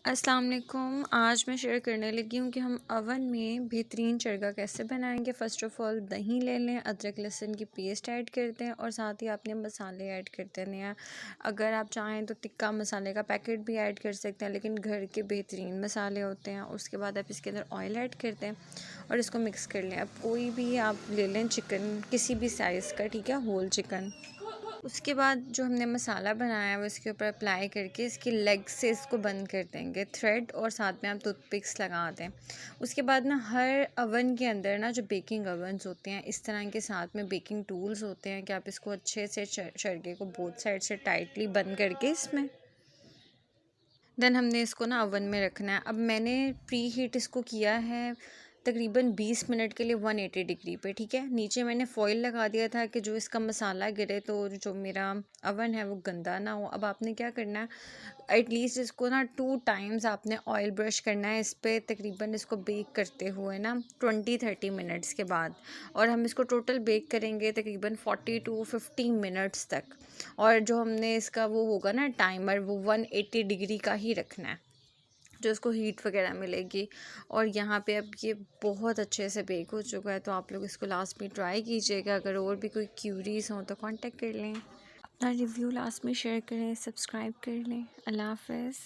अस्सलाम वालेकुम। आज मैं शेयर करने लगी हूँ कि हम अवन में बेहतरीन चरगा कैसे बनाएंगे। फ़र्स्ट ऑफ़ ऑल दही ले लें, अदरक लहसुन की पेस्ट ऐड करते हैं और साथ ही आपने मसाले ऐड कर देने हैं। अगर आप चाहें तो टिक्का मसाले का पैकेट भी ऐड कर सकते हैं, लेकिन घर के बेहतरीन मसाले होते हैं। उसके बाद आप इसके अंदर ऑयल ऐड करते हैं और इसको मिक्स कर लें। अब कोई भी आप ले लें चिकन, किसी भी साइज़ का, ठीक है, होल चिकन। उसके बाद जो हमने मसाला बनाया है वो इसके ऊपर अप्लाई करके इसकी लेग से इसको बंद कर देंगे थ्रेड, और साथ में हम टूथपिक्स लगा दें। उसके बाद ना हर अवन के अंदर ना जो बेकिंग अवन्स होते हैं, इस तरह के साथ में बेकिंग टूल्स होते हैं कि आप इसको अच्छे से चरखे को बोथ साइड से टाइटली बंद करके इसमें देन हमने इसको ना अवन में रखना है। अब मैंने प्री हीट इसको किया है तकरीबन 20 मिनट के लिए 180 डिग्री पे, ठीक है। नीचे मैंने फॉइल लगा दिया था कि जो इसका मसाला गिरे तो जो मेरा अवन है वो गंदा ना हो। अब आपने क्या करना है, एटलीस्ट इसको ना 2 टाइम्स आपने ऑयल ब्रश करना है इस पर, तकरीबन इसको बेक करते हुए ना 20-30 मिनट्स के बाद। और हम इसको टोटल बेक करेंगे तकरीबन 40 to 50 मिनट्स तक। और जो हमने इसका वो होगा ना टाइमर, वो 180 डिग्री का ही रखना है, जो इसको हीट वगैरह मिलेगी। और यहाँ पे अब ये बहुत अच्छे से बेक हो चुका है, तो आप लोग इसको लास्ट में ट्राई कीजिएगा। अगर और भी कोई क्यूरीज हो तो कांटेक्ट कर लें, अपना रिव्यू लास्ट में शेयर करें, सब्सक्राइब कर लें। अल्लाह हाफ़िज़।